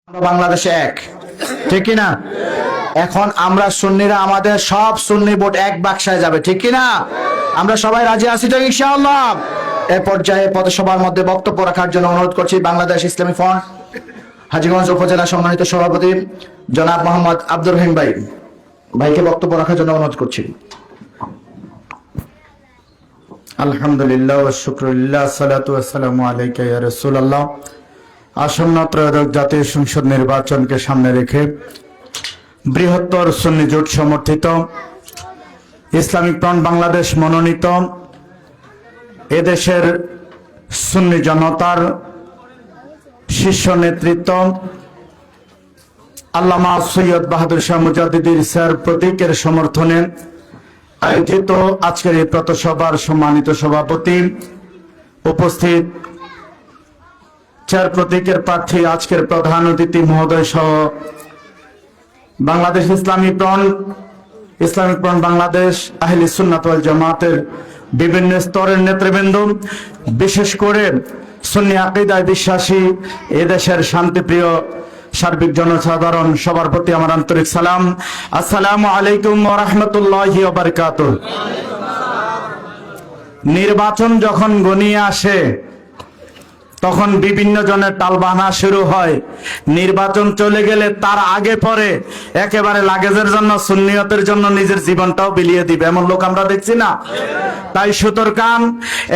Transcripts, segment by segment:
আমরা বাংলাদেশে এক, ঠিক কি না? এখন আমরা সুন্নিরা আমাদের সব সুন্নি ভোট এক বাক্সায় যাবে, ঠিক কি না? আমরা সবাই রাজি আছি তো ইনশাআল্লাহ? এই পর্যায়ে পথসভার মধ্যে বক্তব্য রাখার জন্য অনুরোধ করছি বাংলাদেশ ইসলামী ফ্রন্ট হাজীগঞ্জ উপজেলা সম্মানিত সভাপতি জনাব মোহাম্মদ আব্দুর রহিম ভাইকে বক্তব্য রাখার জন্য অনুরোধ করছি। আলহামদুলিল্লাহ ওয়া শুকরুলিল্লাহ, সালাতু ওয়াসসালামু আলাইকা ইয়া রাসূলুল্লাহ। আসন্ন ত্রয়োদশ জাতীয় সংসদ নির্বাচনকে সামনে রেখে বৃহত্তর সুন্নি জোট সমর্থিত ইসলামিক ফ্রন্ট বাংলাদেশ মনোনীত এদেশের সুন্নি জনতার শীর্ষ নেতৃত্ব আল্লামা সৈয়দ বাহাদুর শাহ মুজাদ্দিদির স্যার প্রতীকের সমর্থনে আয়োজিত আজকের এই পথসভার সম্মানিত সভাপতি, উপস্থিত চেয়ার প্রতীকের প্রার্থী, আজকের প্রধান অতিথি মহোদয় সহ বাংলাদেশ ইসলামিক ফ্রন্ট বাংলাদেশ আহলে সুন্নাত ওয়াল জামাতের বিভিন্ন স্তরের নেতৃবৃন্দ, বিশেষ করে সুন্নি আকীদায় বিশ্বাসী এদেশের শান্তিপ্রিয় সার্বিক জনসাধারণ, সবার প্রতি আমার আন্তরিক সালাম। আসসালামু আলাইকুম ওয়া রাহমাতুল্লাহি ওয়া বারাকাতুহু। নির্বাচন যখন ঘনিয়ে আসে তখন বিভিন্ন জনের টালবাহানা শুরু হয়। নির্বাচন চলে গেলে তার আগে পরে একেবারে লাগেজের জন্য, সুন্নিয়তের জন্য নিজের জীবনটাও বিলিয়ে দিবে, এমন লোক আমরা দেখছি না? তাই সুতরাং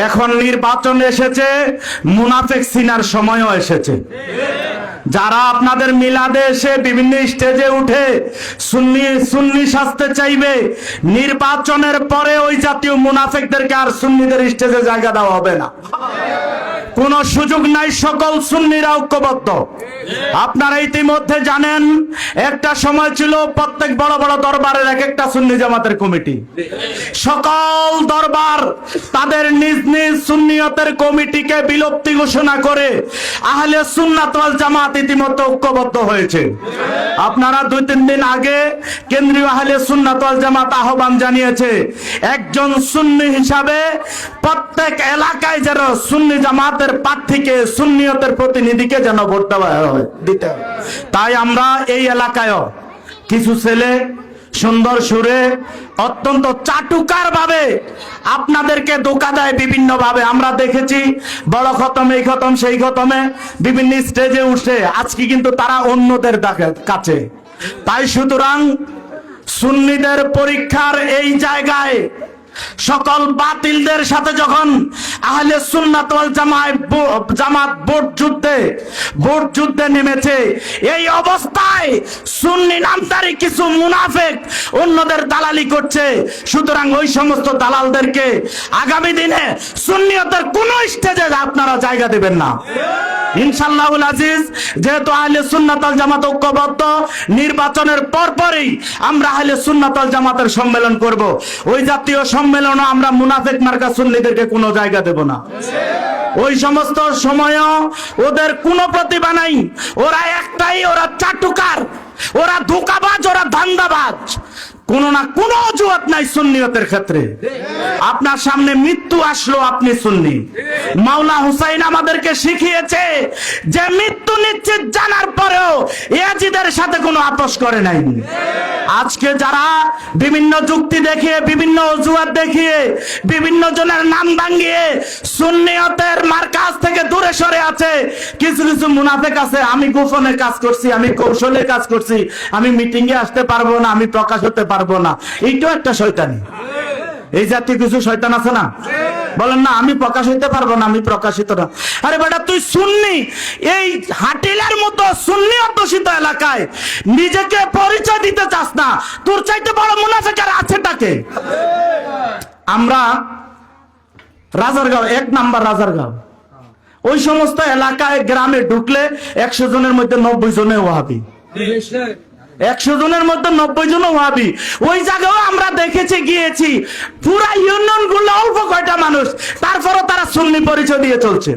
এখন নির্বাচন এসেছে, মুনাফিক সিনার সময়ও এসেছে। যারা আপনাদের মিলাদে এসে বিভিন্ন স্টেজে উঠে সুন্নি সাজতে চাইবে, নির্বাচনের পরে ওই জাতীয় মুনাফিকদেরকে আর সুন্নিদের স্টেজে জায়গা দেওয়া হবে না, কোন সুযোগ নাই। সকল সুন্নিরা ঐক্যবদ্ধ। আপনারা ইতিমধ্যে জানেন, একটা সময় ছিল প্রত্যেক বড় বড় দরবারের এক একটা সুন্নি জামাতের কমিটি। সকল দরবার তাদের নিজ নিজ সুন্নিয়তের কমিটিকে বিলুপ্তি ঘোষণা করে আহলে সুন্নাত ওয়াল জামাত ইতিমধ্যে ঐক্যবদ্ধ হয়েছে। আপনারা 2-3 দিন আগে কেন্দ্রীয় আহলে সুন্নাত ওয়াল জামাত আহ্বান জানিয়েছে, একজন সুন্নি হিসাবে প্রত্যেক এলাকায় যেন সুন্নি জামাতের প্রার্থীকে, সুন্নিয়তের প্রতিনিধিকে যেন ভোট দেওয়া হয়, দিতে হয়। তাই আমরা এই এলাকায়ও কিছু ছেলে সুন্দর সুরে অত্যন্ত চাটুকার ভাবে আপনাদেরকে ধোঁকা দেয় বিভিন্ন ভাবে। আমরা দেখেছি বড় খতম, এই খতম, সেই খতমে বিভিন্ন স্টেজে উঠে, আজকে কিন্তু তারা অন্যদের কাছে। তাই সুতরাং সুন্নিদের পরীক্ষার এই জায়গায় সকল বাতিলদের সাথে যখন আহলে সুন্নাত ওয়াল জামাত ভোট যুদ্ধে নেমেছে, এই অবস্থায় সুন্নি নামধারী কিছু মুনাফিক অন্যদের দালালি করছে। সুতরাং ওই সমস্ত দালালদেরকে আগামী দিনে সুন্নিয়তের কোন স্টেজে আপনারা জায়গা দেবেন না ইনশাআল্লাহুল আজিজ। যেহেতু আহলে সুন্নাত ওয়াল জামাত ঐক্যবদ্ধ, নির্বাচনের পরপরই আমরা আহলে সুন্নাত ওয়াল জামাতের সম্মেলন করব। ওই জাতীয় সম্মেলনে আমরা মুনাফিক মার্কা সুন্নিদেরকে কোনো জায়গা দেব না। ওই সমস্ত সময় ওদের কোনো প্রতিভা নাই, ওরা একটাই, ওরা চাটুকার, ওরা ধোঁকাবাজ, ওরা ধান্দাবাজ। কোন না কোন অজুহাত নাই সুন্নিয়তের ক্ষেত্রে। আপনার সামনে মৃত্যু আসলো, আপনি সুন্নি। মাওলা হুসাইন আমাদেরকে শিখিয়েছে যে মৃত্যু নিশ্চিত জানার পরেও ইয়াজিদের সাথে কোনো আপোষ করে নাই। আজকে যারা বিভিন্ন যুক্তি দেখিয়ে, বিভিন্ন অজুহাত দেখিয়ে, বিভিন্ন জনের নাম ভাঙিয়ে সুন্নিয়তের মার্কাজ থেকে দূরে সরে আছে, কিছু কিছু মুনাফিক আছে, আমি গোপনে কাজ করছি, আমি কৌশলে কাজ করছি, আমি মিটিং এ আসতে পারবো না, আমি প্রকাশ হতে পারবো না। এইটাও একটা শয়তানি। এই জাতীয় কিছু শয়তান আছে না? বলেন না, আমি প্রকাশ হইতে পারবো না, আমি প্রকাশিত না। আরে বেটা, তুই সুন্নি, এই হাটিলার মতো সুন্নি অধ্যুষিত এলাকায় নিজেকে পরিচয় দিতে চাস না, তোর চাইতে বড় মুনাফিক আর আছেটাকে? আমরা রাজারগাঁও, 1 নাম্বার রাজারগাঁও, ওই সমস্ত এলাকায় গ্রামে ঢুকলে 100 জনের মধ্যে 90 জনে ওয়াহাবি, 100 জনের মধ্যে 90 জন ওয়াহাবি। ওই জায়গাও আমরা দেখেছি, গিয়েছি, পুরা ইউনিয়ন গুলো অল্প কয়টা মানুষ, তারপরও তারা সুন্নি পরিচয় দিয়ে চলছে।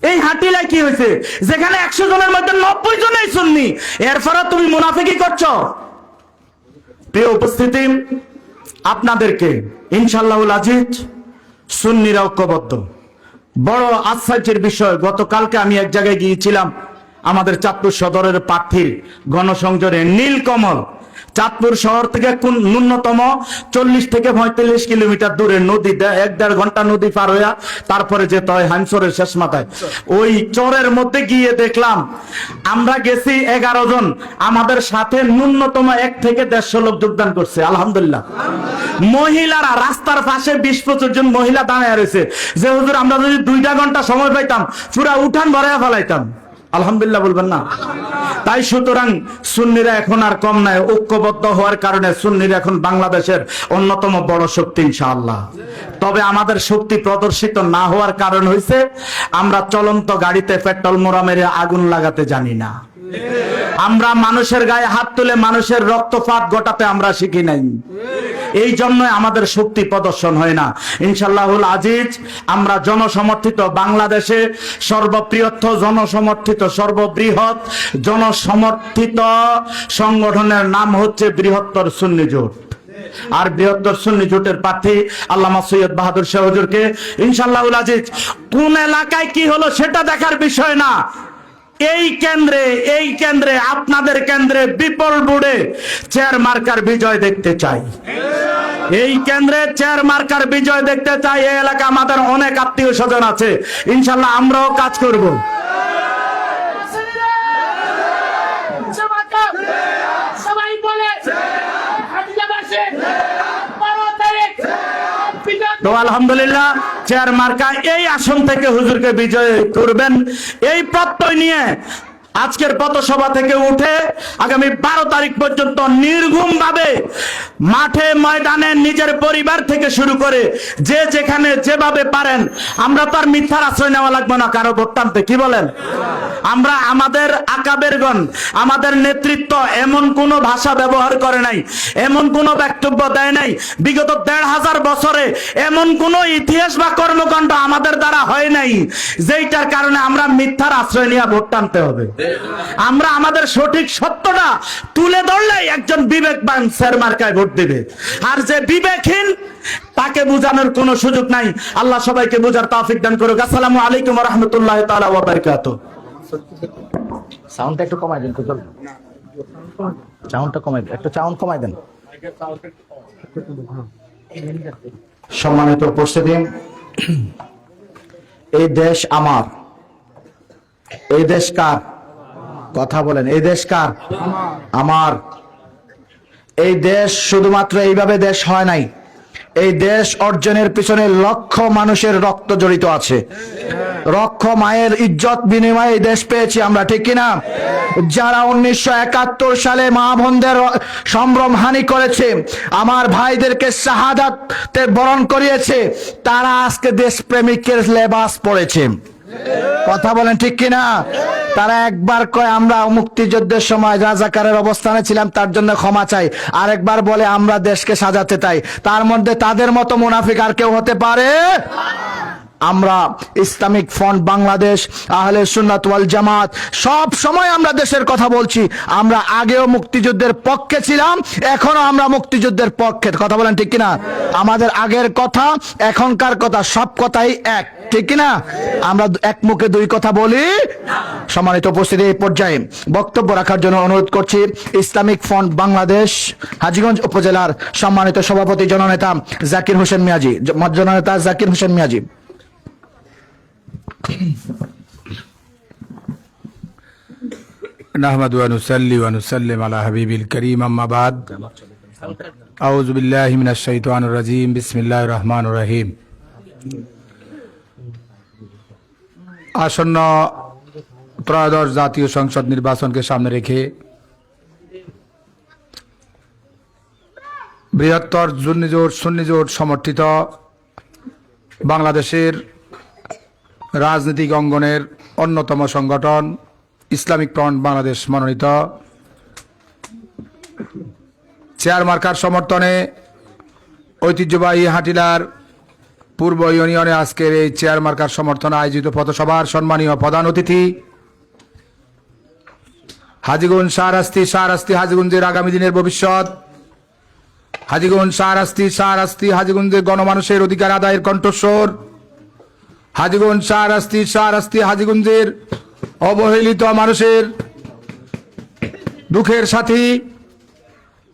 এই হাটিলায় কি হয়েছে, যেখানে 100 জনের মধ্যে 90 জনই সুন্নি, এরপরও তুমি মুনাফিকি করছো। প্রিয় উপস্থিতি, আপনাদেরকে ইনশাআল্লাহুল আজিজ সুন্নিরা ঐক্যবদ্ধ। বড় আশ্চর্যের বিষয়, গতকালকে আমি এক জায়গায় গিয়েছিলাম, আমাদের চাঁদপুর সদরের প্রার্থীর গণসংযোগে নীলকমল চাঁদপুর শহর থেকে ন্যূনতম 40 থেকে 45 কিলোমিটার দূরে নদী, 1-1.5 ঘন্টা নদী পার হইয়া তারপরে যেতে হয় হামসরের শেষ মাথায়। ওই চরের মধ্যে গিয়ে দেখলাম আমরা গেছি 11 জন, আমাদের সাথে ন্যূনতম 1 থেকে 150 লোক যোগদান করছে। আলহামদুলিল্লাহ। মহিলারা রাস্তার পাশে 20-25 জন মহিলা দাঁড়িয়ে রয়েছে, যে হুজুর আমরা যদি 2 ঘন্টা সময় পাইতাম পুরা উঠান ভরাইয়া ফেলাইতাম। আলহামদুলিল্লাহ বলবেন না? তাই সুতরাং সুন্নিরা এখন আর কম নাই, ঐক্যবদ্ধ হওয়ার কারণে সুন্নিরা এখন বাংলাদেশের অন্যতম বড় শক্তি ইনশাআল্লাহ। তবে আমাদের শক্তি প্রদর্শিত না হওয়ার কারণ হইছে আমরা চলন্ত গাড়িতে পেট্রোল মোড়া মেরে আগুন লাগাতে জানি না। আমরা মানুষের গায়ে হাত তুলে মানুষের রক্তপাত ঘটাতে আমরা শিখি নাই। এই জন্যই আমাদের শক্তি প্রদর্শন হয় না। ইনশাআল্লাহুল আজিজ আমরা জনসমর্থিত বাংলাদেশে সর্ববৃহৎ জনসমর্থিত সর্ববৃহৎ জনসমর্থিত সংগঠনের নাম হচ্ছে বৃহত্তর সুন্নি জোট। আর বৃহত্তর সুন্নি জোটের প্রার্থী আল্লামা সৈয়দ বাহাদুর শাহ হুজুরকে ইনশাআল্লাহুল আজিজ কোন এলাকায় কি হলো সেটা দেখার বিষয় না, এই কেন্দ্রে আপনাদের কেন্দ্রে বিপুল ভোটে চেয়ার মার্কার বিজয় দেখতে চাই। এই কেন্দ্রে চেয়ার মার্কার বিজয় দেখতে চাই। এই এলাকা আমাদের অনেক আত্মীয় স্বজন আছে, ইনশাল্লাহ আমরাও কাজ করব। তো আলহামদুলিল্লাহ চেয়ার মার্কা এই আসন থেকে হুজুরকে বিজয় করবেন এই প্রত্যয় নিয়ে আজকের পথসভা থেকে উঠে আগামী 12 তারিখ পর্যন্ত নির্ঘুম ভাবে মাঠে ময়দানে নিজের পরিবার থেকে শুরু করে যে যেখানে যেভাবে পারেন, আমরা তো আর মিথ্যার আশ্রয় নেওয়া লাগবে না কারো ভোট টানতে, কি বলেন? আমরা আমাদের আকাবেরগণ আমাদের নেতৃত্ব এমন কোন ভাষা ব্যবহার করে নাই, এমন কোন বক্তব্য দেয় নাই, বিগত 1500 বছরে এমন কোন ইতিহাস বা কর্মকাণ্ড আমাদের দ্বারা হয় নাই যেইটার কারণে আমরা মিথ্যার আশ্রয় নিয়ে ভোট টানতে হবে। আমরা আমাদের সঠিক সত্যটা তুলে ধরলেই একজন বিবেকবান চেয়ার মার্কায় ভোট দিবে, আর যে বিবেকহীন তাকে বোঝানোর কোনো সুযোগ নাই। আল্লাহ সবাইকে বোঝার তৌফিক দান করুক। আসসালামু আলাইকুম ওয়া রাহমাতুল্লাহি তাআলা ওয়া বারাকাতুহু। সাউন্ডটা একটু কমাই দেন তো, সাউন্ডটা কমাই দেন, একটু সাউন্ড কমাই দেন। সম্মানিত উপস্থিতি, এই দেশ আমার, এই দেশ কার? কথা বলেন, এই দেশ কার? আমার। এই দেশ শুধুমাত্র এইভাবে দেশ হয় নাই, এই দেশ অর্জনের পিছনে লক্ষ মানুষের রক্ত জড়িত আছে, লক্ষ মায়ের ইজ্জত বিনিময়ে এই দেশ পেয়েছি আমরা, ঠিক কিনা? যারা 1971 সালে মা বোনদের সম্ভ্রম হানি করেছে, আমার ভাইদেরকে শাহাদাতে বরণ করিয়েছে, তারা আজকে দেশপ্রেমিকের লেবাস পড়েছে। কথা বলেন ঠিক কিনা? তারা একবার কয় আমরা মুক্তিযুদ্ধের সময় রাজাকারের অবস্থানে ছিলাম তার জন্য ক্ষমা চাই, আরেকবার বলে আমরা দেশকে সাজাতে চাই। তার মধ্যে তাদের মতো মুনাফিক আর কেউ হতে পারে? আমরা ইসলামিক ফ্রন্ট বাংলাদেশ, আহলে সুন্নাত ওয়াল জামাত সব সময় আমরা দেশের কথা বলছি। আমরা আগেও মুক্তিযুদ্ধের পক্ষে ছিলাম, এখনো আমরা মুক্তিযুদ্ধের পক্ষে। কথা বলেন ঠিক কিনা? আমাদের আগের কথা এখনকার কথা সব কথাই এক, ঠিক কিনা? আমরা এক মুখে দুই কথা বলি। সম্মানিত উপস্থিতি, এই পর্যায়ে বক্তব্য রাখার জন্য অনুরোধ করছি ইসলামিক ফ্রন্ট বাংলাদেশ হাজীগঞ্জ উপজেলার সম্মানিত সভাপতি জননেতা জাকির হোসেন মিয়াজি, জননেতা জাকির হোসেন মিয়াজি। نحمد ونصلي ونسلم على حبيب الكريم أما بعد أعوذ بالله من الشيطان الرجيم بسم الله الرحمن الرحيم আসন্ন ত্রয়োদশ জাতীয় সংসদ নির্বাচনকে সামনে রেখে বৃহত্তর সুন্নি জোট সমর্থিত বাংলাদেশের রাজনৈতিক অঙ্গনের অন্যতম সংগঠন ইসলামিক ফ্রন্ট বাংলাদেশ মনোনীত চেয়ার মার্কার সমর্থনে ঐতিহ্যবাহী হাটিলার পূর্ব ইউনিয়নে আজকের এই চেয়ার মার্কার সমর্থনে আয়োজিত পথসভার সম্মানীয় প্রধান অতিথি হাজীগঞ্জ শাহরাস্তি হাজীগঞ্জের আগামী দিনের ভবিষ্যৎ, হাজীগঞ্জ শাহরাস্তি হাজীগঞ্জের গণমানুষের অধিকার আদায়ের কণ্ঠস্বর, হাজীগঞ্জ শাহরাস্তি হাজীগঞ্জের অবহেলিত মানুষের দুঃখের সাথী,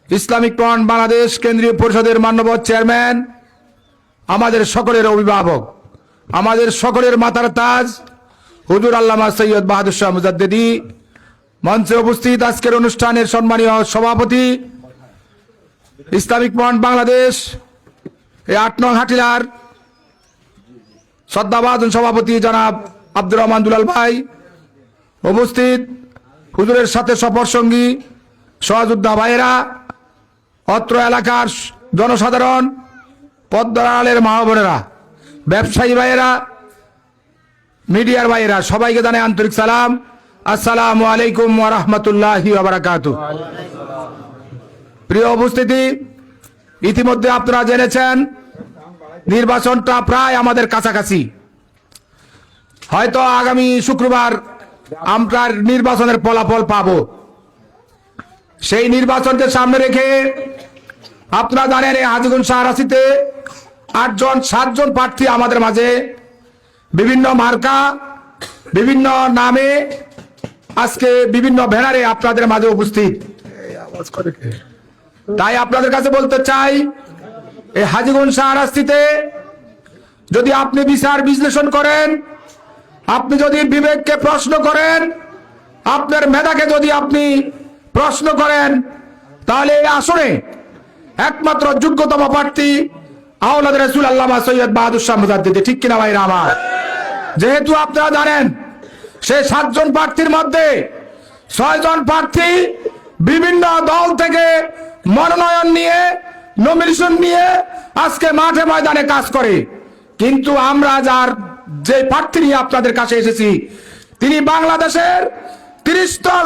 ইসলামিক ফ্রন্ট বাংলাদেশ কেন্দ্রীয় পরিষদের মাননীয় চেয়ারম্যান, আমাদের সকলের অভিভাবক, আমাদের সকলের মাথার তাজ হুজুর আল্লামা সৈয়দ বাহাদুর শাহ মুজাদ্দেদি, মঞ্চে উপস্থিত আজকের অনুষ্ঠানের সম্মানীয় সভাপতি, ইসলামিক ফ্রন্ট বাংলাদেশ এই ৮ নং হাটিলার শ্রদ্ধাভাজন সভাপতি জনাব আব্দুর রহমান দুলাল ভাই, উপস্থিত হুজুরের সাথে সফর সঙ্গী সহযোদ্ধা ভাইয়েরা, অত্র এলাকার জনসাধারণ, পদ্মার আড়ালের মা বোনেরা, ব্যবসায়ী ভাইয়েরা, মিডিয়ার ভাইয়েরা, সবাইকে জানাই আন্তরিক সালাম। আসসালামু আলাইকুম ওয়া রাহমাতুল্লাহি ওয়া বারাকাতুহু। প্রিয় উপস্থিতি, ইতিমধ্যে আপনারা জেনেছেন নির্বাচনটা প্রায় আমাদের কাছাকাছি। হয়তো আগামী শুক্রবার আমরা নির্বাচনের ফলাফল পাবো। সেই নির্বাচনকে সামনে রেখে আপনারা জানেন এই হাজীগঞ্জ শাহরাস্তিতে 7জন প্রার্থী আমাদের মাঝে বিভিন্ন মার্কা, বিভিন্ন নামে, আজকে বিভিন্ন ব্যানারে আপনাদের মাঝে উপস্থিত। তাই আপনাদের কাছে বলতে চাই, এই হাজীগঞ্জ শাহরাস্তিতে যদি আপনি বিচার বিশ্লেষণ করেন, আপনি যদি বিবেককে প্রশ্ন করেন, আপনার মেধাকে যদি আপনি প্রশ্ন করেন, তাহলে এই আসনে একমাত্র যোগ্যতম প্রার্থী আওলাদ রাসূল আল্লামা সৈয়দ বাহাদুর শাহ মুজাদ্দেদি। ঠিক কিনা ভাইরা আমার? যেহেতু আপনারা জানেন সেই 7 জন প্রার্থীর মধ্যে 6 জন প্রার্থী বিভিন্ন দল থেকে মনোনয়ন নিয়ে, নমিনেশন নিয়ে আজকে মাঠে ময়দানে কাজ করে। কিন্তু আমরা যে প্রার্থী নিয়ে আপনাদের কাছে এসেছি, তিনি বাংলাদেশের 30তম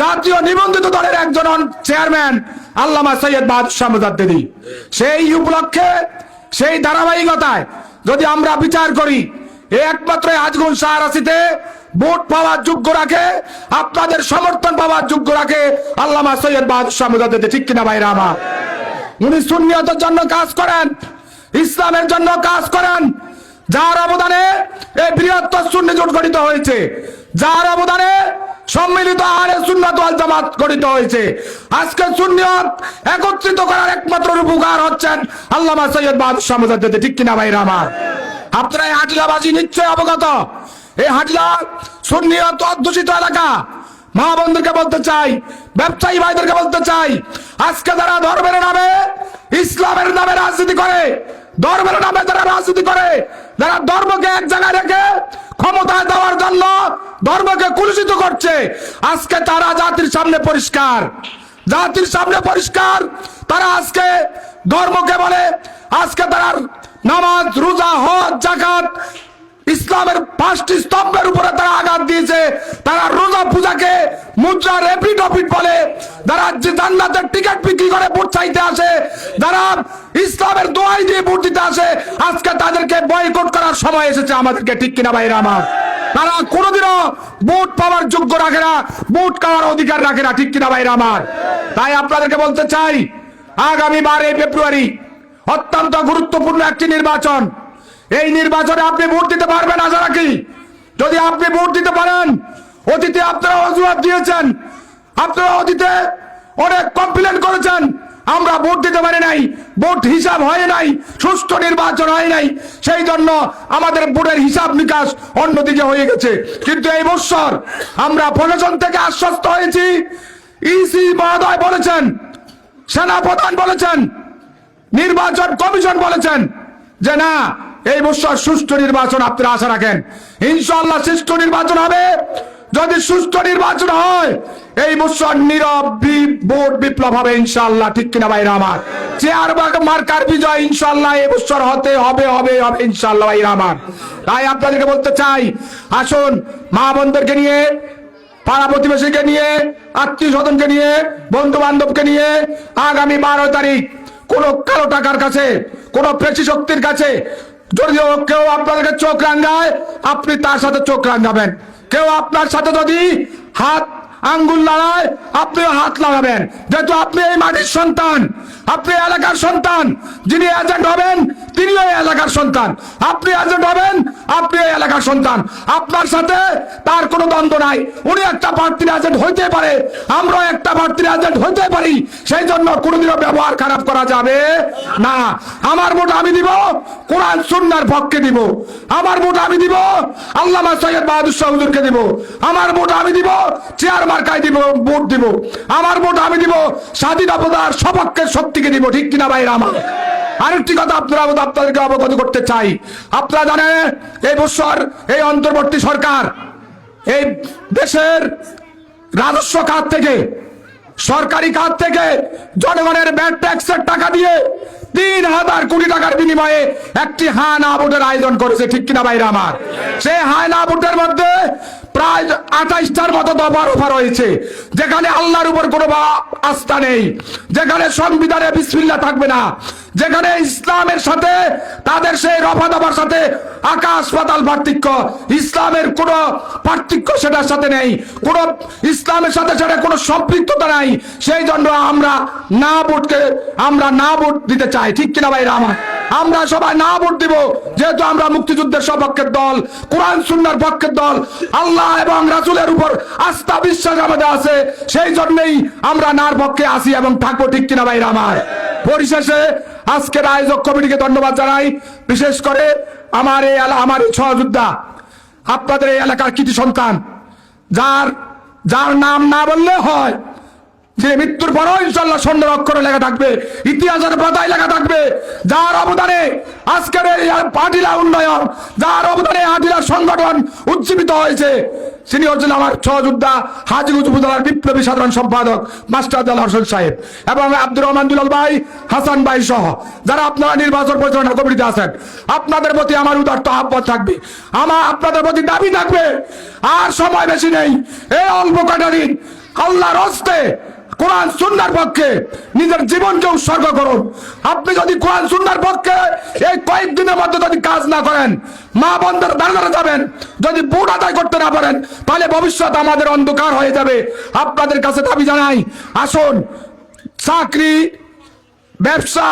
জাতীয় নিবন্ধিত দলের একজন চেয়ারম্যান আল্লামা সৈয়দ বাহাদুর শাহ মুজাদ্দেদি। সেই উপলক্ষে, সেই ধারাবাহিকতায় যদি আমরা বিচার করি, একমাত্র হাজীগঞ্জ শাহরাস্তিতে ভোট পাওয়ার যোগ্য রাখে, আপনাদের সমর্থন পাওয়ার যোগ্য রাখে আল্লামা সৈয়দ বাহাদুর শাহ মুজাদ্দেদি। ঠিক কিনা ভাইরা আমার? উনি সুন্নিয়তের জন্য কাজ করেন, ইসলামের জন্য কাজ করেন, যার অবদানে এই বৃহত্তর সুন্নি জোট গঠিত হয়েছে, যার অবদানে সম্মিলিত আহলে সুন্নাত ওয়াল জামাত গঠিত হয়েছে। আজকে সুন্নিয়ত একত্রিত করার একমাত্র রূপকার হচ্ছেন আল্লামা সৈয়দ বাহাদুর শাহ মুজাদ্দেদি। ঠিক কিনা ভাইরা আমার? আপনারা এই হাটিলাবাসী নিশ্চয় অবগত, এই হাটিলা সুন্নিয়ত অধ্যুষিত এলাকা। মা বোনদেরকে বলতে চাই, ব্যবসায়ী ভাইদেরকে বলতে চাই, আজকে যারা ধর্মের নামে, ইসলামের নামে রাজনীতি করে, ধর্মের নামে যারা রাজনীতি করে, যারা ধর্মকে এক জায়গায় রেখে ক্ষমতায় দেওয়ার জন্য ধর্মকে কলুষিত করছে, আজকে তারা জাতির সামনে পরিষ্কার, জাতির সামনে পরিষ্কার। তারা আজকে ধর্মকে বলে, আজকে তারা নামাজ, রোজা, হজ, যাকাত, ইসলামের 5টি স্তম্ভের উপরে তারা আঘাত দিয়েছে। তারা রোজা পূজাকে মুদ্রা রেপিড অফিট বলে, যারা জান্নাতের টিকিট বিক্রি করে ভোট চাইতে আসে, যারা ইসলামের দোয়াই দিয়ে ভোট দিতে আসে, আজকে তাদেরকে বয়কট করার সময় এসেছে আমাদেরকে। ঠিক কিনা ভাইরা আমার? তারা কোনোদিনও ভোট পাওয়ার যোগ্য রাখে না, ভোট পাওয়ার অধিকার রাখে না। ঠিক কিনা ভাইরা আমার? তাই আপনাদেরকে বলতে চাই, আগামী 12 ফেব্রুয়ারি অত্যন্ত গুরুত্বপূর্ণ একটি নির্বাচন। এই নির্বাচনে আপনি ভোট দিতে পারবেন আশা রাখি। যদি আপনি ভোট দিতে পারেন, অতীতে আপনারা অজুহাত দিয়েছেন, আপনারা অতীতে অনেক কমপ্লেন করেছেন, আমরা ভোট দিতে পারি নাই, ভোট হিসাব হয় নাই, সুষ্ঠু নির্বাচন হয় নাই, সেই জন্য আমাদের ভোটের হিসাব নিকাশ অন্যদিকে হয়ে গেছে। কিন্তু এই বছর আমরা প্রশাসন থেকে আশ্বস্ত হয়েছি, ইসি মহোদয় বলেছেন, সেনাপ্রধান বলেছেন, নির্বাচন কমিশন বলেছেন যে না, এই বছর সুষ্ঠু নির্বাচন আপনারা আশা রাখেন। ইনশাআল্লাহ সুষ্ঠু নির্বাচন হবে। যদি সুষ্ঠু নির্বাচন হয়, এই বছর নীরব ভোট বিপ্লব হবে ইনশাআল্লাহ। ঠিক কিনা ভাইরা আমার? চেয়ার মার্কার বিজয় ইনশাআল্লাহ এই বছর হতে হবে ইনশাআল্লাহ ভাইরা আমার। তাই আপনাদেরকে বলতে চাই, আসুন মা বোনদেরকে নিয়ে, পাড়া প্রতিবেশীকে নিয়ে, আত্মীয় স্বজনকে নিয়ে, বন্ধু বান্ধবকে নিয়ে আগামী 12 তারিখ কোন কালো টাকার কাছে, কোন পেশি শক্তির কাছে যদিও কেউ আপনাদেরকে চোখ রাঙায়, আপনি তার সাথে চোখ রাঙাবেন। কেউ আপনার সাথে যদি হাত আঙ্গুল লাগায় আপনিও হাত লাগাবেন, যেহেতু আপনি এই মাটির সন্তান, আপনি এলাকার সন্তান। যিনি এজেন্ট হবেন তিনিও এই এলাকার সন্তান, আপনি এজেন্ট হবেন আপনি এই এলাকার সন্তান। আপনার সাথে তার কোনো দ্বন্দ্ব নাই। উনি একটা প্রার্থীর এজেন্ট হইতে পারে, আমরাও একটা প্রার্থীর এজেন্ট হইতে পারি, সেই জন্য কোনোদিনও ব্যবহার খারাপ করা যাবে না। আমার ভোট আমি দিব কোরআন সুন্নাহর পক্ষে দিব, আমার ভোট আমি দিব আল্লামা সৈয়দ বাহাদুর শাহ হুজুরকে দিব, আমার ভোট আমি দিব চেয়ার মার্কায় দিব, ভোট দিব, আমার ভোট আমি দিব স্বাধীনতার সপক্ষের শক্তিকে দিব। ঠিক কিনা ভাইরা আমার? আরেকটি কথা আপনাদেরকে অবগত করতে চাই। আপনারা জানেন এই বছর এই অন্তর্বর্তী সরকার এই দেশের রাজস্ব খাত থেকে, সরকারি খাত থেকে জনগণের ভ্যাট ট্যাক্সের টাকা দিয়ে ৩,০০০ কোটি টাকার বিনিময়ে একটি হায়না ভোটের আয়োজন করেছে। ঠিক কিনা ভাইরা আমার? সেই হায়না ভোটের মধ্যে প্রায় ২৮টার মতো দফার অফার হয়েছে, যেখানে আল্লাহর উপর কোনো আস্থা নেই, যেখানে সংবিধানে বিসমিল্লাহ থাকবে না, যেখানে ইসলামের সাথে তাদের সেই রফা দফার সাথে আকাশ পাতাল পার্থক্য, ইসলামের কোনো পার্থক্য সেটার সাথে নেই, কোনো ইসলামের সাথে সেটা কোনো সম্পৃক্ততা নাই। সেই জন্য আমরা না ভোট দিতে চাই। ঠিক কিনা ভাইরা আমার? আমরা সবাই না ভোট দিব, যেহেতু আমরা মুক্তিযুদ্ধের সপক্ষের দল, কোরআন সুন্নাহর পক্ষের দল, আল্লাহ এবং রাসূলের উপর আস্থা বিশ্বাস আমাদের আছে, সেই জন্যই আমরা নার পক্ষে আসি এবং থাকবো। ঠিক কিনা ভাইরা আমার? পরিশেষে আজকের আয়োজক কমিটিকে ধন্যবাদ জানাই, বিশেষ করে আমার এই সহযোদ্ধা, আপনাদের এই এলাকার কৃতি সন্তান, যার নাম না বললে হয়, যে মৃত্যুর পরও ইনশাল্লাহ স্বর্ণের অক্ষরে লেখা থাকবে, ইতিহাসের পাতায় লেখা থাকবে, যার অবদানে আজকের এই আটিলা উন্নয়ন, যার অবদানে আটিলা সংগঠন উজ্জীবিত হয়েছে, তিনি হচ্ছেন আমার সহযোদ্ধা হাজীগঞ্জ উপজেলার বিপ্লবী সাধারণ সম্পাদক মাস্টার আব্দুল হোসেন সাহেব এবং আব্দুর রহমান দুলাল ভাই, হাসান ভাই সহ যারা আপনারা নির্বাচন পরিচালনা কমিটিতে আছেন। আপনাদের প্রতি আমার উদারত আহ্বান থাকবে, আপনাদের প্রতি দাবি থাকবে, আর সময় বেশি নেই, এই অল্প কটা দিন আল্লাহর হস্তে কোরআন সুন্নাহর পক্ষে নিজের জীবনকে উৎসর্গ করুন। আপনি যদি কোরআন সুন্নাহর পক্ষে এই কয়েকদিনের মধ্যে যদি কাজ না করেন, মা বোনদের দাঁড়াতে যাবেন, যদি ভোট আদায় করতে না পারেন, তাহলে ভবিষ্যৎ আমাদের অন্ধকার হয়ে যাবে। আপনাদের কাছে দাবি জানাই, আসুন, চাকরি, ব্যবসা,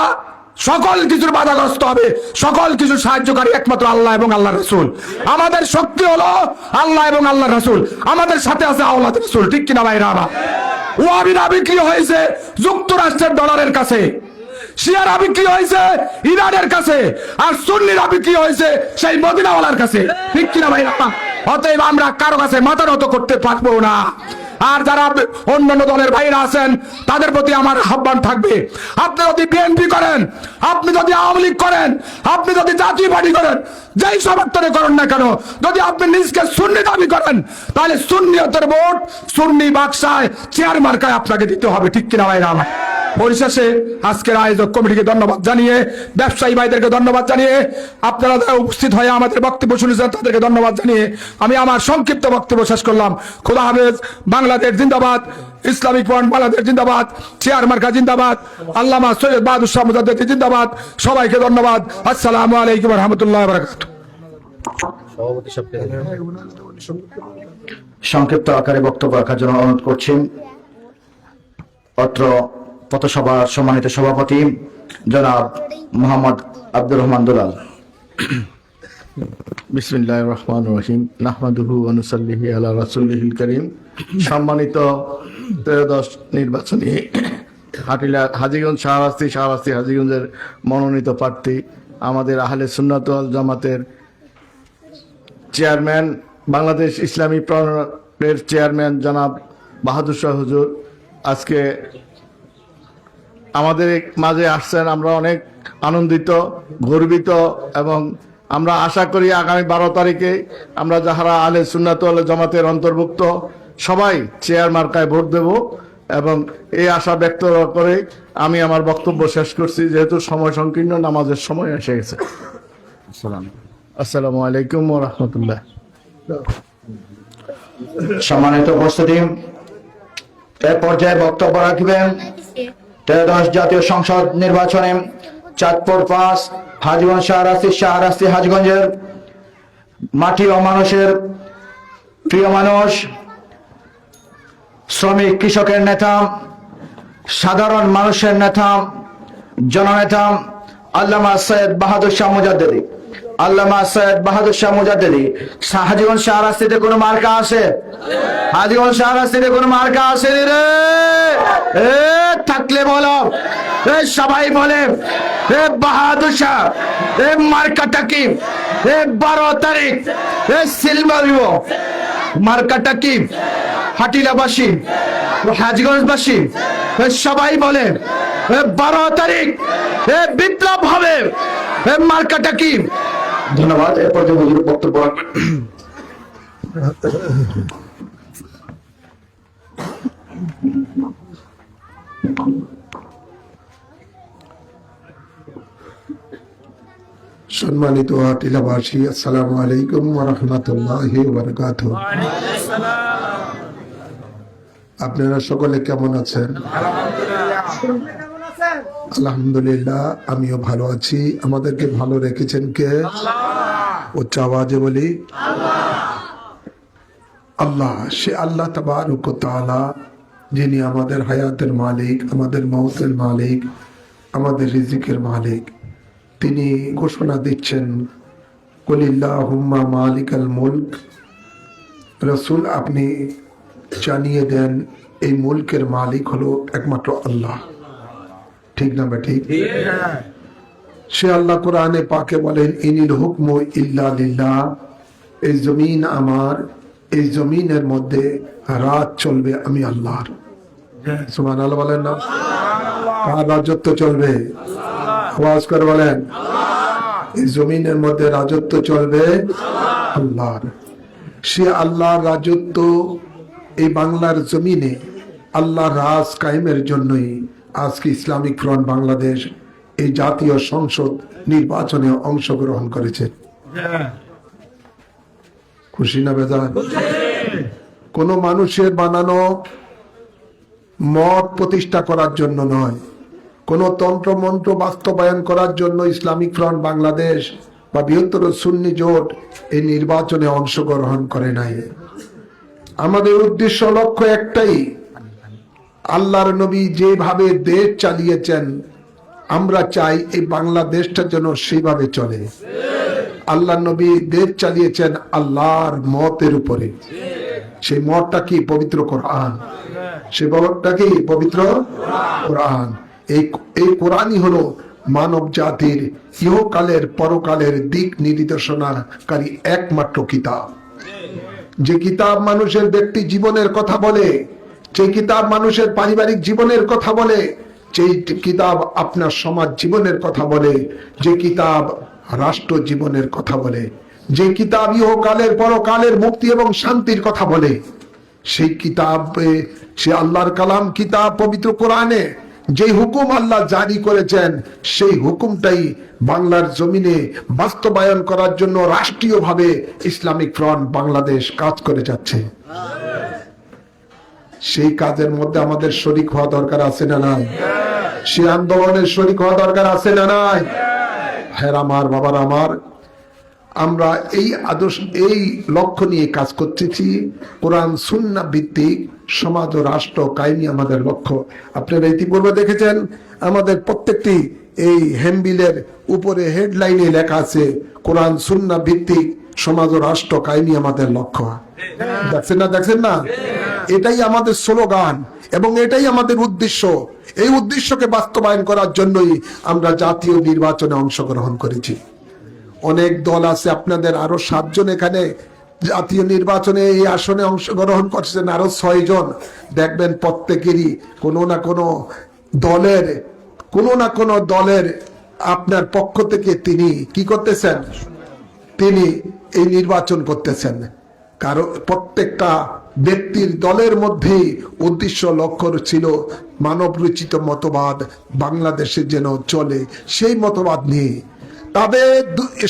সকল কিছুর বাধাগ্রস্ত হবে, সকল কিছু সাহায্যকারী একমাত্র আল্লাহ এবং আল্লাহ রাসূল। আমাদের শক্তি হলো আল্লাহ এবং আল্লাহ রাসূল, আমাদের সাথে আছে আওলাদ রাসূল। ঠিক কিনা ভাইরা আমার? ওয়াহাবিরা বিক্রি হয়েছে যুক্তরাষ্ট্রের ডলারের কাছে, শিয়ারা বিক্রি হয়েছে ইরানের কাছে, আর সুন্নিরা বিক্রি হয়েছে সেই মদিনাওয়ালার কাছে। ঠিক কিনা ভাইরা? অতএব আমরা কারো কাছে মাথা নত করতে পারবো না। আর যারা অন্যান্য দলের ভাইরা আছেন তাদের প্রতি আমার আহ্বান থাকবে, আপনি যদি বিএনপি করেন, আপনি যদি আওয়ামী লীগ করেন, আপনি যদি জাতীয় পার্টি করেন, যেই সমর্থনে করেন না কেন, যদি আপনি নিজকে সুন্নি দাবি করেন, তাহলে সুন্নিয়তের ভোট সুন্নি বাক্সায় চেয়ার মার্কায় আপনাকে দিতে হবে। ঠিক কিনা ভাইরা আমার? পরিশেষে আজকের আয়োজক কমিটিকে ধন্যবাদ জানিয়ে, ব্যবসায়ী ভাইদেরকে ধন্যবাদ জানিয়ে, আপনারা যারা উপস্থিত হয়ে আমাদের বক্তব্য শুনেছেন তাদেরকে ধন্যবাদ জানিয়ে আমি আমার সংক্ষিপ্ত বক্তব্য শেষ করলাম। খোদা হাফেজ। বাংলাদেশ জিন্দাবাদ, ইসলামিক ফ্রন্ট বাংলাদেশ জিন্দাবাদ, চেয়ার মার্কা জিন্দাবাদ, আল্লামা সৈয়দ বাহাদুর শাহ মুজাদ্দেদি জিন্দাবাদ। সবাইকে ধন্যবাদ। আসসালামু আলাইকুম ওয়া রাহমাতুল্লাহি ওয়া বারাকাতুহু। সংক্ষিপ্ত আকারে বক্তব্য রাখার জন্য অনুরোধ করছি অত্র পথসভার সম্মানিত সভাপতি জনাব মোহাম্মদ আব্দুর রহমান দুলাল। বিসমিল্লাহির রহমানির রহিম, নাহমাদুহু ওয়া নুসাল্লিহি আলা রাসূলিহিল কারীম। সম্মানিত ত্রয়োদশ নির্বাচনী হাজীগঞ্জ শাহরাস্তি হাজীগঞ্জের মনোনীত প্রার্থী, আমাদের আহলে সুন্নাত ওয়াল জামাতের চেয়ারম্যান, বাংলাদেশ ইসলামী ফ্রন্টের চেয়ারম্যান জনাব বাহাদুর শাহ হুজুর আজকে আমাদের মাঝে আসছেন। আমরা অনেক আনন্দিত, গর্বিত এবং আমরা আশা করি আগামী 12 তারিখে আমরা যারা আহলে সুন্নাত ওয়াল জামাতের অন্তর্ভুক্ত সবাই চেয়ার মার্কায় ভোট দেব এবং এই আশা ব্যক্ত করে আমি আমার বক্তব্য শেষ করছি, যেহেতু সময় সংকীর্ণ, নামাজের সময় এসে গেছে। আসসালামু আলাইকুম ওয়া রাহমাতুল্লাহ। সম্মানিত উপস্থিতি, এ পর্যায়ে বক্তব্য রাখবেন ত্রয়োদশ জাতীয় সংসদ নির্বাচনে চাঁদপুর 5 হাজীগঞ্জ শাহরাস্তি হাজীগঞ্জের মাটি ও মানুষের প্রিয় মানুষ শ্রমিক কৃষকের নেতা, সাধারণ মানুষের নেতা, জননেতা আল্লামা সৈয়দ বাহাদুর শাহ মুজাদ্দেদি। আল্লামা সৈয়দ বাহাদুর শাহ মুজাদ্দেদি। হাজীগঞ্জ শাহরাস্তিতে কোনো মার্কা আছে? হাজীগঞ্জ শাহরাস্তিতে কোনো মার্কা আছে রে? থাকলে বলো, সবাই বলে বাহাদুর শাহ। মার্কাটা কি? 12 তারিখ সিলভার মার্কাটা কি? হাটিলাবাসী, হাজীগঞ্জবাসী সবাই বলে 12 তারিখ বিপ্লব হবে। মার্কাটা কি? ধন্যবাদ। এরপর যে হুজুর বক্তব্য রাখবেন। সম্মানিত হাটিলাবাসী, আসসালামু আলাইকুম ওয়া রাহমাতুল্লাহি ওয়া বারাকাতুহু। আপনারা সকলে কেমন আছেন? আলহামদুলিল্লাহ, আমিও ভালো আছি। আমাদেরকে ভালো রেখেছেন কে? উচ্চ আওয়াজে বলি আল্লাহ। সে আল্লাহ তাবারক ওয়া তাআলা, যিনি আমাদের হায়াতের মালিক, আমাদের মওতের মালিক, আমাদের রিজিকের মালিক। তিনি ঘোষণা দিচ্ছেন, কুলিল্লাহুম্মা মালিকাল মুলক। রাসূল, আপনি জানিয়ে দেন এই মুলকের মালিক হলো একমাত্র আল্লাহ। ঠিক না ঠিক? সে আল্লাহ কোরআনে পাকে বলেন, ইনিল হুকমু ইল্লা লিল্লাহ। এই জমিন আমার, এই জমিনের মধ্যে রাত চলবে আমি আল্লাহর। সুবহানাল্লাহ বলেন না? কার রাজত্ব চলবে? আওয়াজ করে বলেন। এই জমিনের মধ্যে রাজত্ব চলবে আল্লাহর। সে আল্লাহর রাজত্ব এই বাংলার জমিনে, আল্লাহর রাজ কায়েমের জন্যই আজকে ইসলামিক ফ্রন্ট বাংলাদেশ এই জাতীয় সংসদ নির্বাচনে অংশগ্রহণ করেছে। খুশি না বেজার? কোন মানুষের বানানো মত প্রতিষ্ঠা করার জন্য নয়, কোন তন্ত্র মন্ত্র বাস্তবায়ন করার জন্য ইসলামিক ফ্রন্ট বাংলাদেশ বা বৃহত্তর সুন্নি জোট এই নির্বাচনে অংশগ্রহণ করে নাই। আমাদের উদ্দেশ্য লক্ষ্য একটাই, আল্লাহর নবী যেভাবে দেশ চালিয়েছেন আমরা চাই এই বাংলাদেশটা যেন সেইভাবে চলে। আল্লাহ নবী দেশ চালিয়েছেন আল্লাহর মতের উপরে। সেই মতটা কি? পবিত্র কোরআন। সেই মতটা কি? পবিত্র কোরআন। এই কোরআনই হলো মানব জাতির ইহকালের পরকালের দিক নির্দেশনাকারী একমাত্র কিতাব। যে কিতাব মানুষের ব্যক্তি জীবনের কথা বলে, যে কিতাব মানুষের পারিবারিক জীবনের কথা বলে, যে কিতাব আপনার সমাজ জীবনের কথা বলে, যে কিতাব রাষ্ট্র জীবনের কথা বলে, যে কিতাব ইহকালের পরকালের মুক্তি এবং শান্তির কথা বলে, সেই কিতাবে, সে আল্লাহর কালাম কিতাব পবিত্র কোরআনে যে হুকুম আল্লাহ জারি করেছেন, সেই হুকুমটাই বাংলার জমিনে বাস্তবায়ন করার জন্য রাষ্ট্রীয়ভাবে ইসলামিক ফ্রন্ট বাংলাদেশ কাজ করে যাচ্ছে। সেই কাজের মধ্যে আমাদের শরীক হওয়া দরকার আছে না নাই? সেই আন্দোলনের শরীক হওয়া দরকার আছে না নাই? হ্যাঁ আমার বাবার আমার, আমরা এই আদর্শ, এই লক্ষ্য নিয়ে কাজ করতেছি। কোরআন সুন্নাহ ভিত্তিক সমাজ ও রাষ্ট্র কায়েমী আমাদের লক্ষ্য। আপনারা ইতিপূর্বে দেখেছেন আমাদের প্রত্যেকটি এই হ্যান্ডবিলের উপরে হেডলাইনে লেখা আছে কোরআন সুন্নাহ ভিত্তিক সমাজ ও রাষ্ট্র কায়েমী আমাদের লক্ষ্য। দেখছেন না? এটাই আমাদের স্লোগান এবং এটাই আমাদের উদ্দেশ্য। এই উদ্দেশ্যকে বাস্তবায়ন করার জন্যই আমরা জাতীয় নির্বাচনে অংশগ্রহণ করেছি। অনেক দল আছে, আপনাদের আরো 7 জন এখানে জাতীয় নির্বাচনে এই আসনে অংশগ্রহণ করছেন, আরো 6 জন। দেখবেন প্রত্যেকেরই কোনো না কোনো দলের আপনার পক্ষ থেকে তিনি কি করতেছেন? তিনি এই নির্বাচন করতেছেন। কারণ প্রত্যেকটা ব্যক্তির দলের মধ্যেই উদ্দেশ্য লক্ষ্য ছিল মানব রচিত মতবাদ বাংলাদেশে যেন চলে, সেই মতবাদ নিয়ে তাদের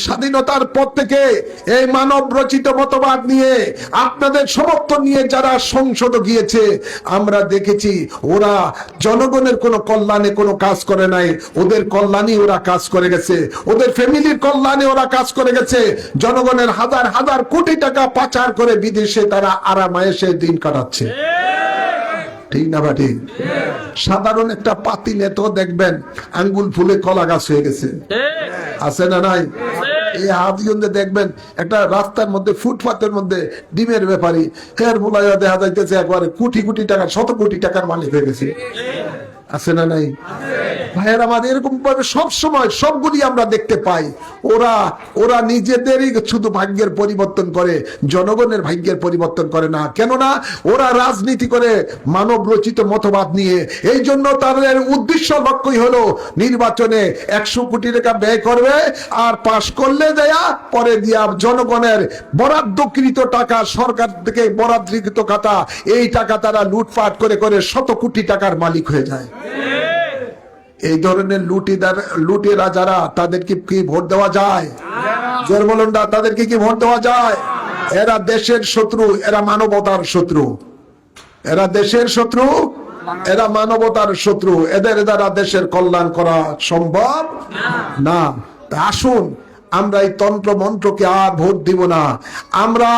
স্বাধীনতার পর থেকে এই মানব রচিত মতবাদ নিয়ে আপনাদের সমর্থন নিয়ে যারা সংসদে গিয়েছে, আমরা দেখেছি ওরা জনগণের কোনো কল্যাণে কোনো কাজ করে নাই, ওদের কল্যাণে ওরা কাজ করে গেছে, ওদের ফ্যামিলির কল্যাণে ওরা কাজ করে গেছে। জনগণের হাজার হাজার কোটি টাকা পাচার করে বিদেশে তারা আরামায়েশে দিন কাটাচ্ছে। ঠিক না বা ঠিক? সাধারণ একটা পাতিলে তো দেখবেন আঙ্গুল ফুলে কলা গাছ হয়ে গেছে, আছে না নাই? এই হাজিগঞ্জে দেখবেন একটা রাস্তার মধ্যে ফুটপাতের মধ্যে ডিমের ব্যাপারী হেয়ার বোলাইয়া দেখা যাইতেছে একবারে কোটি কোটি টাকার, শত কোটি টাকার মালিক হয়ে গেছে, আছে না নাই? ভাইয়ের আমাদের এরকম ভাবে সবসময় সবগুলি আমরা দেখতে পাই। ওরা নিজেদেরই শুধু ভাগ্যের পরিবর্তন করে, জনগণের ভাগ্যের পরিবর্তন করে না। কেননা ওরা রাজনীতি করে মানব রচিত মতবাদ নিয়ে। এই জন্য তাদের উদ্দেশ্য লক্ষ্যই হলো নির্বাচনে 100 কোটি টাকা ব্যয় করবে, আর পাশ করলে দেয়া পরে দিয়া জনগণের বরাদ্দকৃত টাকা, সরকার থেকে বরাদ্দকৃত টাকা, এই টাকা তারা লুটপাট করে করে শত কোটি টাকার মালিক হয়ে যায়। এই ধরনের লুটেরা যারা, তাদেরকে কি ভোট দেওয়া যায়? জোর বলুন না, তাদেরকে কি ভোট দেওয়া যায়? এরা দেশের শত্রু, এরা মানবতার শত্রু, এরা দেশের শত্রু, এরা মানবতার শত্রু। এদের দ্বারা দেশের কল্যাণ করা সম্ভব না। আসুন আমরা এই তন্ত্র মন্ত্রকে আর ভোট দিব না। আমরা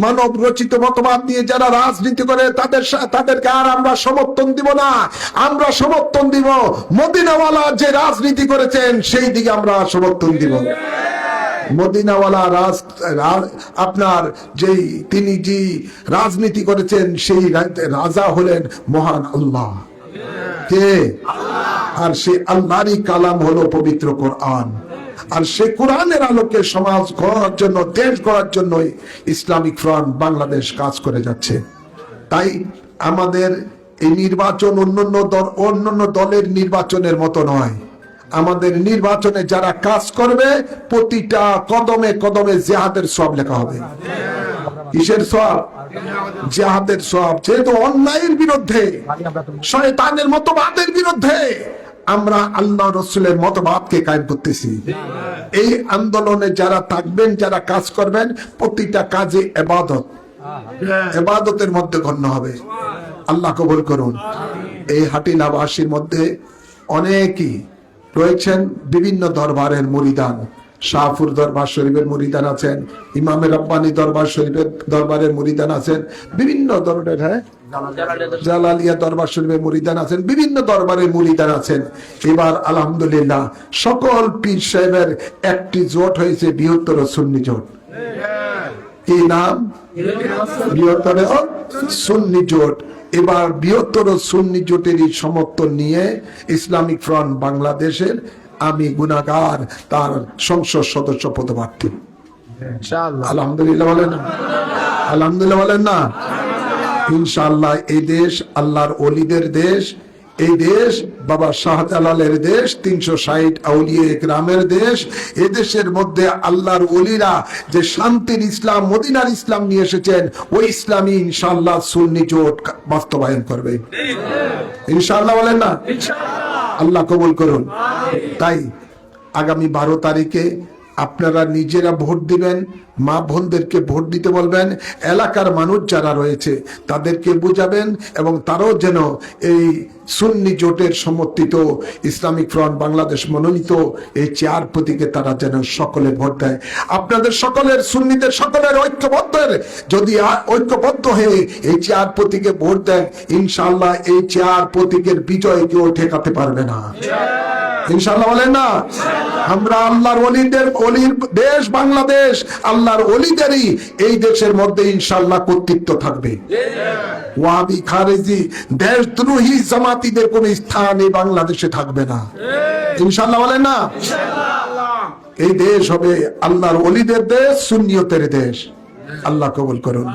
মানব রচিত মতবাদ নিয়ে যারা রাজনীতি করে তাদেরকে আর আমরা সমর্থন দিব না। আমরা সমর্থন দিব মদিনাওয়ালা যে রাজনীতি করেছেন সেই দিকে আমরা সমর্থন দিব। মদিনাওয়ালা আপনার যেই তিনি যে রাজনীতি করেছেন সেই রাজা হলেন মহান আল্লাহ। কে? আর সেই আল্লাহরই কালাম হলো পবিত্র কোরআন। আর সে কোরআনের আলোকে সমাজ গড়ার জন্য, দেশ গড়ার জন্যই ইসলামিক ফ্রন্ট বাংলাদেশ কাজ করে যাচ্ছে। তাই আমাদের এই নির্বাচন অন্যান্য দলের নির্বাচনের মতো নয়। আমাদের নির্বাচনে যারা কাজ করবে প্রতিটা কদমে কদমে জিহাদের সওয়াব লেখা হবে। কিসের সওয়াব? জিহাদের সওয়াব। যেহেতু অন্যায়ের বিরুদ্ধে, শয়তানের মতবাদের বিরুদ্ধে আমরা আল্লাহ রসুলের মতবাদকে কায়েম করতেছি। এই আন্দোলনে যারা থাকবেন, যারা কাজ করবেন, প্রতিটা কাজে ইবাদতের মধ্যে গণ্য হবে। আল্লাহ কবুল করুন। এই হাটিলাবাসীর মধ্যে অনেকেই রয়েছেন বিভিন্ন দরবারের মুরিদান। শাহপুর দরবার শরীফের মুরিদান আছেন, ইমামে রব্বানী দরবার শরীফের দরবারের মুরিদান আছেন, বিভিন্ন ধরনের, জালালিয়া দরবার শরীফের মুরিদান আছেন, বিভিন্ন দরবারের মুরিদান আছেন। এবার আলহামদুলিল্লাহ সকল পীর সাহেবের একটি জোট হয়েছে, বৃহত্তর সুন্নি জোট। কি নাম? বৃহত্তর সুন্নি জোট। এবার বৃহত্তর সুন্নি জোটেরই সমর্থন নিয়ে ইসলামিক ফ্রন্ট বাংলাদেশের আমি গুনাহগার তার সংসদ সদস্য পদপ্রার্থী। আলহামদুলিল্লাহ বলেন, আলহামদুলিল্লাহ বলেন না? ইনশাআল্লাহ এই দেশ আল্লাহর ওলিদের দেশ। এই দেশ বাবা শাহজালালের দেশ, 360 আউলিয়া ইকরামের দেশ। এই দেশের মধ্যে আল্লাহর ওলিরা যে শান্তির ইসলাম, মদিনার ইসলাম নিয়ে এসেছেন, ওই ইসলামী ইনশাআল্লাহ সুন্নি জোট বাস্তবায়ন করবে। ইনশাআল্লাহ বলেন না? আল্লাহ কবুল করুন। তাই আগামী 12 তারিখে আপনারা নিজেরা ভোট দিবেন, মা বোনদেরকে ভোট দিতে বলবেন, এলাকার মানুষ যারা রয়েছে তাদেরকে বুঝাবেন, এবং তারাও যেন এই সুন্নি জোটের সমর্থিত ইসলামিক ফ্রন্ট বাংলাদেশ মনোনীত এই চেয়ার প্রতীকে তারা যেন সকলে ভোট দেয়। আপনাদের সকলের, সুন্নিদের সকলের ঐক্যবদ্ধ হয়ে এই চেয়ার প্রতীকে ভোট দেয়, ইনশাআল্লাহ এই চেয়ার প্রতীকের বিজয় কেউ ঠেকাতে পারবে না। ইনশাআল্লাহ বলেন না? আমরা আল্লাহর ওলির দেশ বাংলাদেশ, আল্লাহর ওলিদেরই এই দেশের মধ্যে ইনশাআল্লাহ কর্তৃত্ব থাকবে। ওয়াহাবি, খারেজি, দেশদ্রোহী জামাতিদের কোন স্থান এই বাংলাদেশে থাকবে না। ইনশাআল্লাহ বলেন না? এই দেশ হবে আল্লাহর ওলিদের দেশ, সুন্নিয়তের দেশ। আল্লাহ কবুল করুন।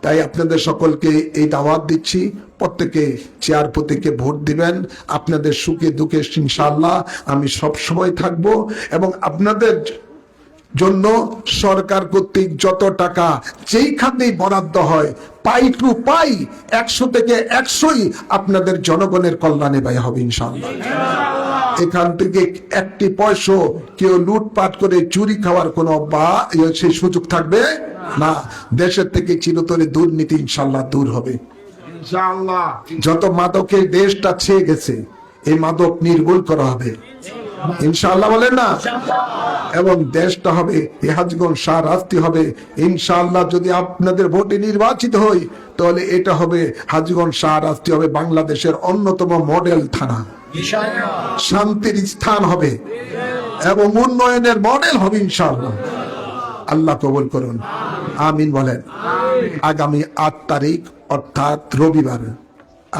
তাই আপনাদের সকলকে এই দাওয়াত দিচ্ছি, প্রত্যেকে চেয়ার প্রতীকে ভোট দিবেন। আপনাদের সুখে দুঃখে ইনশাআল্লাহ আমি সব সময় থাকব, এবং আপনাদের জন্য সরকার কর্তৃক যত টাকা যেই খাতেই বরাদ্দ হয়, পাই টু পাই 100 থেকে 100ই আপনাদের জনগণের কল্যাণে ব্যয় হবে ইনশাআল্লাহ। এখান থেকে একটি পয়সা কেউ লুটপাট করে চুরি খাওয়ার কোনো সেই সুযোগ থাকবে না। দেশের থেকে চিরতরে দুর্নীতি ইনশাআল্লাহ দূর হবে। যত মাদকের দেশটা ছেয়ে গেছে, এই মাদক নির্মূল করা হবে। ইনশাআল্লাহ বলেন না। এবং দেশটা হবে হাজীগঞ্জ শাহ রাস্তি হবে ইনশাআল্লাহ। যদি আপনাদের ভোটে নির্বাচিত হই তাহলে এটা হবে হাজীগঞ্জ শাহ রাস্তি হবে বাংলাদেশের অন্যতম মডেল থানা, শান্তির স্থান হবে এবং উন্নয়নের মডেল হবে ইনশাআল্লাহ। আল্লাহ কবুল করুন, আমিন বলেন। আগামী 8 তারিখ অর্থাৎ রবিবার,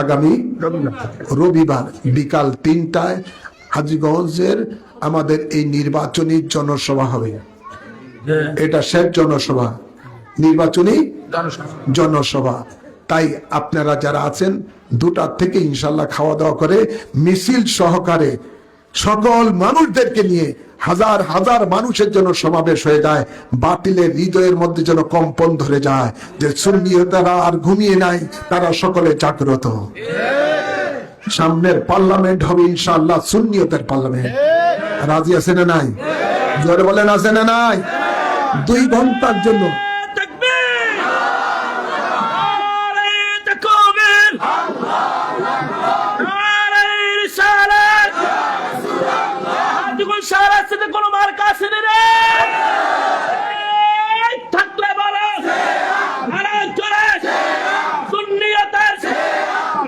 আগামী রবিবার বিকাল 3টায় হাজীগঞ্জের আমাদের এই নির্বাচনী জনসভা হবে। এটা শেষ জনসভা, নির্বাচনী জনসভা। তাই আপনারা যারা আছেন 2টা থেকে ইনশাল্লাহ খাওয়া দাওয়া করে মিছিল সহকারে সকল মানুষদেরকে নিয়ে হাজার হাজার মানুষের জন্য সমাবেশ হয়ে যায়। বাতিলের হৃদয়ের মধ্যে যেন কম্পন ধরে যায় যে সুন্নিয়তেরা আর ঘুমিয়ে নাই, তারা সকলে জাগ্রত। সামনের পার্লামেন্ট হবে ইনশাআল্লাহ সুন্নিয়তের পার্লামেন্ট। রাজি আছে না নাই? জোরে বলেন আছে না নাই? 2 ঘন্টার জন্য কোনো মার্কা আছে রে থাকলে বলো সুন্নিয়তের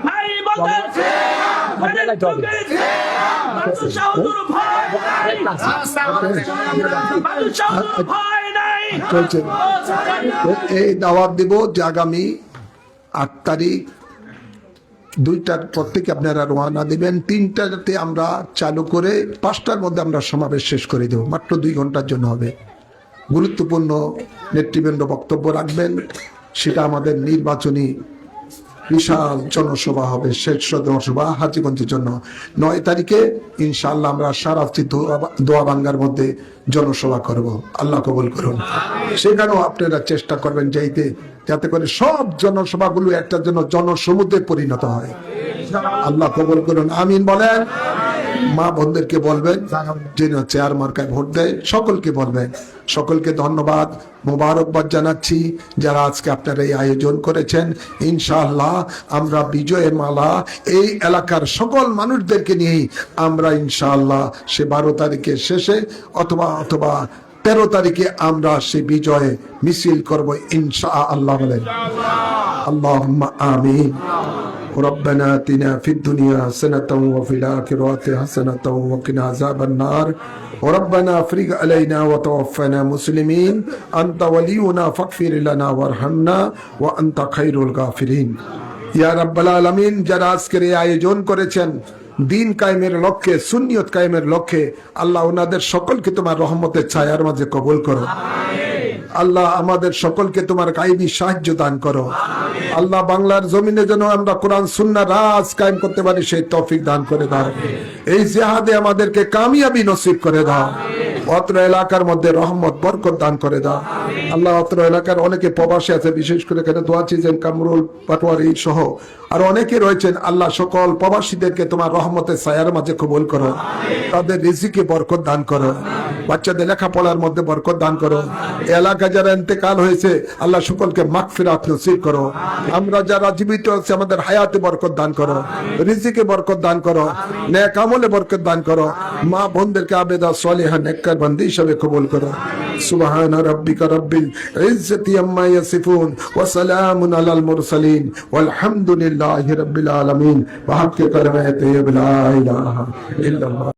ভাই বলতেন এই দাওয়াত দিব যে আগামী 8 তারিখ 2টার পর থেকে আপনারা রওনা দিবেন। 3টাতে আমরা চালু করে 5টার মধ্যে আমরা সমাবেশ শেষ করে দেব। মাত্র 2 ঘন্টার জন্য হবে। গুরুত্বপূর্ণ নেতৃবৃন্দ বক্তব্য রাখবেন। সেটা আমাদের নির্বাচনী বিশাল জনসভা হবে, শেষ জনসভা হাজীগঞ্জের জন্য। 9 তারিখে ইনশাআল্লাহ আমরা সারা দোয়া বাঙ্গার মধ্যে জনসভা করব। আল্লাহ কবুল করুন। সেখানেও আপনারা চেষ্টা করবেন যাতে করে সব জনসভাগুলো একটা জন্য জনসমুদ্রে পরিণত হয়। আল্লাহ কবুল করুন, আমিন বলেন। মা বোনদেরকে বলবেন যিনি চেয়ার মার্কায় ভোট দেয়, সকলকে বলবেন। সকলকে ধন্যবাদ, মোবারকবাদ জানাচ্ছি যারা আজকে আপনারা এই আয়োজন করেছেন। ইনশাআল্লাহ আমরা বিজয়ের মালা এই এলাকার সকল মানুষদেরকে নিয়েই আমরা ইনশাআল্লাহ সে 12 তারিখের শেষে অথবা 13 তারিখে আমরা সে বিজয়ে মিছিল করব ইনশাআল্লাহ বলেন আল্লাহুম্মা আমিন। ربنا آتنا في الدنيا حسنة وفي الآخرة حسنة وقنا عذاب النار وربنا افرغ علينا وتوفنا مسلمين أنت ولينا فاغفر لنا وارحمنا وأنت خير الغافرين يا رب العالمين। যারা আজকের এই আয়োজন করেছেন দিন কায়েমের লক্ষ্যে, সুন্নিয়ত কায়েমের লক্ষ্যে, আল্লাহ ওনাদের সকলকে তোমার রহমতের ছায়ার মাঝে কবুল করো। আল্লাহ আমাদের সকলকে তোমার গায়বী সাহায্য দান করো। আল্লাহ বাংলার জমিনে যেন আমরা কোরআন সুন্নাহ রাজ কায়েম করতে পারি সেই তৌফিক দান করে দাও। এই জিহাদে আমাদেরকে কামিয়াবি নসিব করে দাও। অত্র এলাকার মধ্যে রহমত বরকত দান করে দাও। আল্লাহ অত্র এলাকার অনেকে প্রবাসী আছে, বিশেষ করে এখানে দোয়া চেয়েছেন কামরুল পাটোয়ারি সহ আর অনেকে রয়েছেন। আল্লাহ সকল প্রবাসীদেরকে তোমার রহমতের ছায়ার মাঝে কবুল করো। তাদের রিজিকে বরকত দান করো, বাচ্চাদের লেখাপড়ার মধ্যে বরকত দান করো। এলাকা যারা ইন্তেকাল হয়েছে আল্লাহ সকলকে মাগফিরাত নসিব করো। আমরা যারা জীবিত আছি আমাদের হায়াতে বরকত দান করো, রিজিকে বরকত দান করো, নেক আমলে বরকত দান করো। মা বোনদেরকে আবেদা সালিহা নেককার বান্দি হিসেবে কবুল করো। সুবহান রাব্বিকা রাব্বিল ইজ্জাতি আম্মা ইয়াসিফুন ওয়া সালামুন আলাল মুরসালিন ওয়ালহামদুলিল্লাহি রাব্বিল আলামিন ওয়া হাক্কি কালিমাতি লা ইলাহা ইল্লাল্লাহ।